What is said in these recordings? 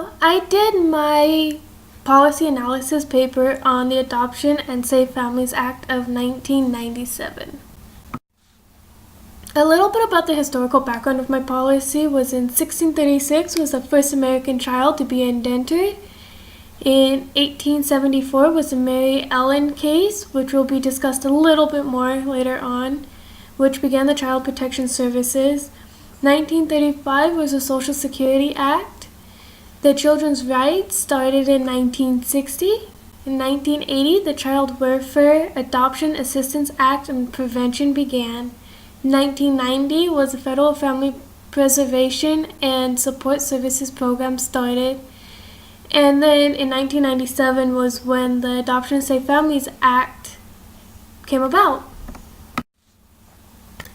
So I did my policy analysis paper on the Adoption and Safe Families Act of 1997. A little bit about the historical background of my policy was in 1636 was the first American child to be indentured. In 1874 was the Mary Ellen case, which will be discussed a little bit more later on, which began the Child Protection Services. 1935 was the Social Security Act. The Children's Rights started in 1960. In 1980, the Child Welfare Adoption Assistance Act and Prevention began. 1990 was the Federal Family Preservation and Support Services Program started. And then in 1997 was when the Adoption and Safe Families Act came about.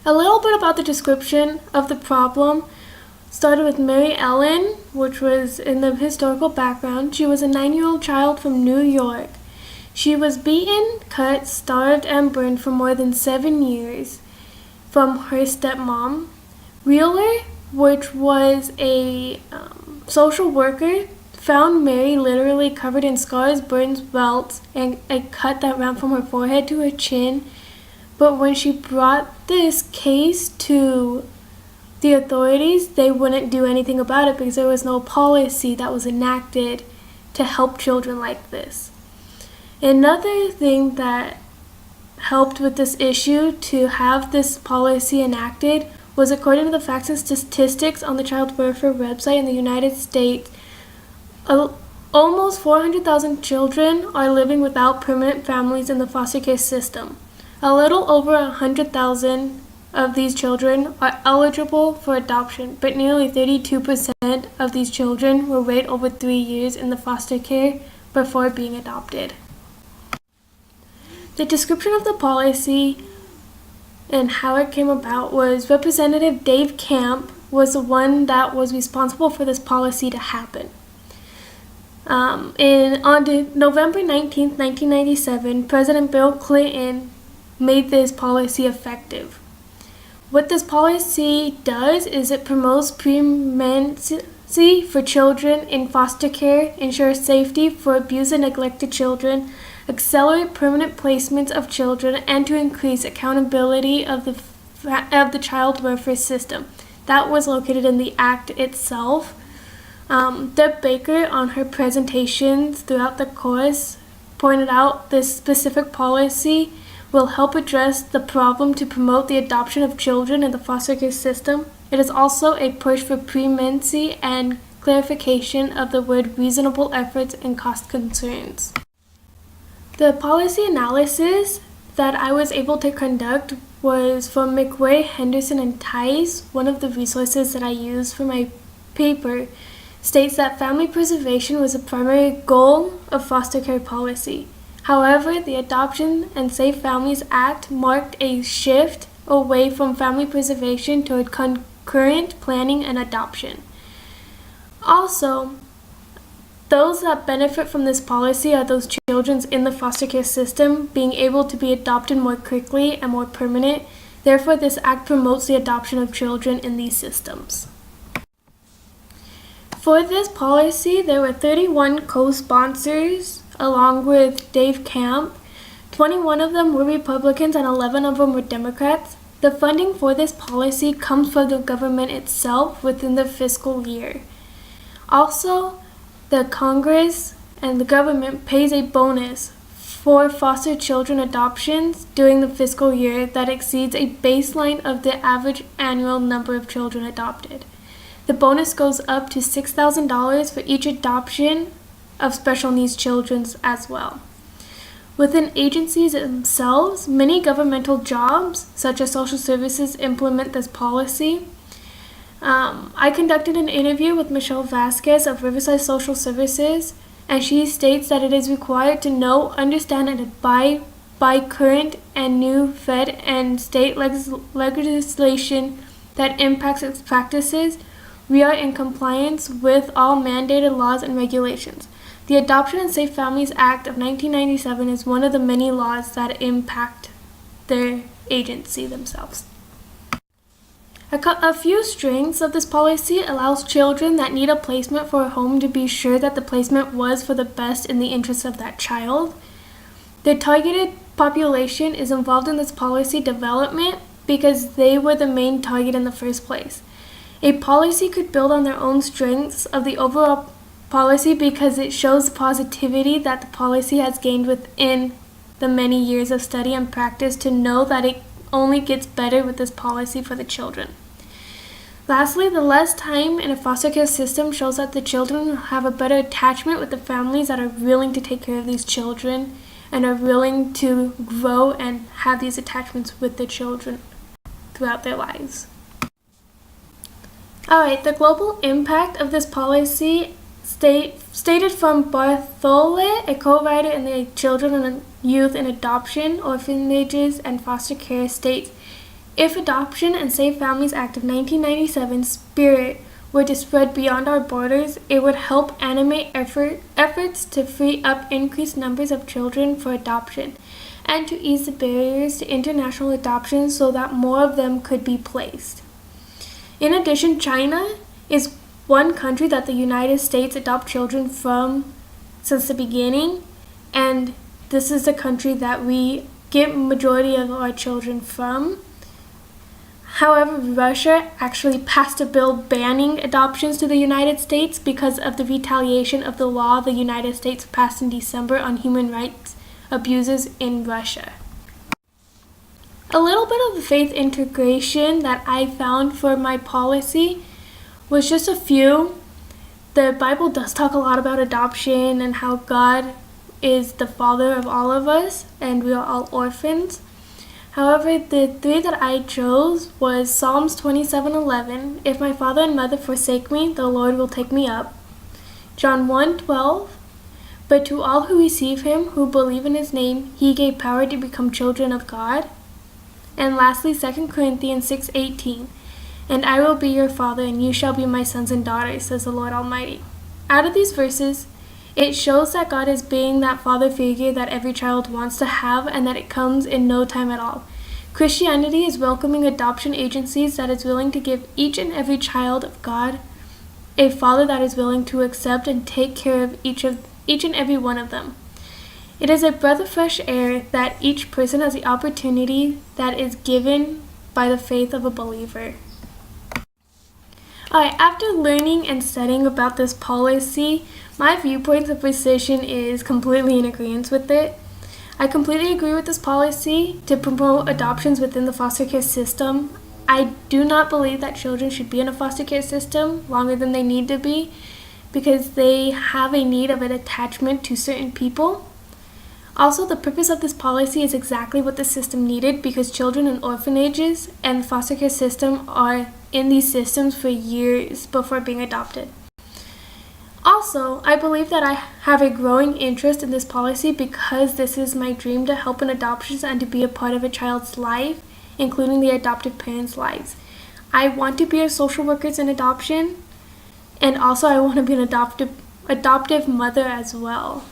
A little bit about the description of the problem started with Mary Ellen, which was in the historical background. She was a 9-year-old child from New York. She was beaten, cut, starved, and burned for more than 7 years from her stepmom. Wheeler, which was a social worker, found Mary literally covered in scars, burns, welts, and a cut that ran from her forehead to her chin. But when she brought this case to the authorities, they wouldn't do anything about it because there was no policy that was enacted to help children like this. Another thing that helped with this issue to have this policy enacted was, according to the facts and statistics on the Child Welfare website in the United States, almost 400,000 children are living without permanent families in the foster care system. A little over 100,000 of these children are eligible for adoption, but nearly 32% of these children will wait over 3 years in the foster care before being adopted. The description of the policy and how it came about was Representative Dave Camp was the one that was responsible for this policy to happen. On November 19th, 1997, President Bill Clinton made this policy effective. What this policy does is it promotes preeminency for children in foster care, ensures safety for abused and neglected children, accelerate permanent placements of children, and to increase accountability of the child welfare system. That was located in the Act itself. Deb Baker, on her presentations throughout the course, pointed out this specific policy will help address the problem to promote the adoption of children in the foster care system. It is also a push for preeminency and clarification of the word reasonable efforts and cost concerns. The policy analysis that I was able to conduct was from McWay, Henderson, and Tice. One of the resources that I used for my paper states that family preservation was a primary goal of foster care policy. However, the Adoption and Safe Families Act marked a shift away from family preservation toward concurrent planning and adoption. Also, those that benefit from this policy are those children in the foster care system being able to be adopted more quickly and more permanent. Therefore, this act promotes the adoption of children in these systems. For this policy, there were 31 co-sponsors along with Dave Camp. 21 of them were Republicans and 11 of them were Democrats. The funding for this policy comes from the government itself within the fiscal year. Also, the Congress and the government pays a bonus for foster children adoptions during the fiscal year that exceeds a baseline of the average annual number of children adopted. The bonus goes up to $6,000 for each adoption of special needs children as well. Within agencies themselves, many governmental jobs, such as social services, implement this policy. I conducted an interview with Michelle Vasquez of Riverside Social Services, and she states that it is required to know, understand, and abide by current and new fed and state legislation that impacts its practices. We are in compliance with all mandated laws and regulations. The Adoption and Safe Families Act of 1997 is one of the many laws that impact their agency themselves. A few strengths of this policy allows children that need a placement for a home to be sure that the placement was for the best in the interest of that child. The targeted population is involved in this policy development because they were the main target in the first place. A policy could build on their own strengths of the overall policy because it shows the positivity that the policy has gained within the many years of study and practice to know that it only gets better with this policy for the children. Lastly, the less time in a foster care system shows that the children have a better attachment with the families that are willing to take care of these children and are willing to grow and have these attachments with the children throughout their lives. Alright, the global impact of this policy stated from Barthollet, a co-writer in the Children and Youth in Adoption, Orphanages, and Foster Care, states, if Adoption and Safe Families Act of 1997 spirit were to spread beyond our borders, it would help animate efforts to free up increased numbers of children for adoption and to ease the barriers to international adoption so that more of them could be placed. In addition, China is one country that the United States adopt children from since the beginning, and this is the country that we get majority of our children from. However, Russia actually passed a bill banning adoptions to the United States because of the retaliation of the law the United States passed in December on human rights abuses in Russia. A little bit of the faith integration that I found for my policy was just a few. The Bible does talk a lot about adoption and how God is the father of all of us and we are all orphans. However, the three that I chose was Psalms 27:11, if my father and mother forsake me, the Lord will take me up. John 1:12, but to all who receive him, who believe in his name, he gave power to become children of God. And lastly, 2 Corinthians 6:18, and I will be your father, and you shall be my sons and daughters, says the Lord Almighty. Out of these verses, it shows that God is being that father figure that every child wants to have and that it comes in no time at all. Christianity is welcoming adoption agencies that is willing to give each and every child of God a father that is willing to accept and take care of each and every one of them. It is a breath of fresh air that each person has the opportunity that is given by the faith of a believer. Alright, after learning and studying about this policy, my viewpoint of position is completely in agreement with it. I completely agree with this policy to promote adoptions within the foster care system. I do not believe that children should be in a foster care system longer than they need to be because they have a need of an attachment to certain people. Also, the purpose of this policy is exactly what the system needed because children in orphanages and the foster care system are in these systems for years before being adopted. Also, I believe that I have a growing interest in this policy because this is my dream to help in adoptions and to be a part of a child's life, including the adoptive parents' lives. I want to be a social worker in adoption, and also I want to be an adoptive mother as well.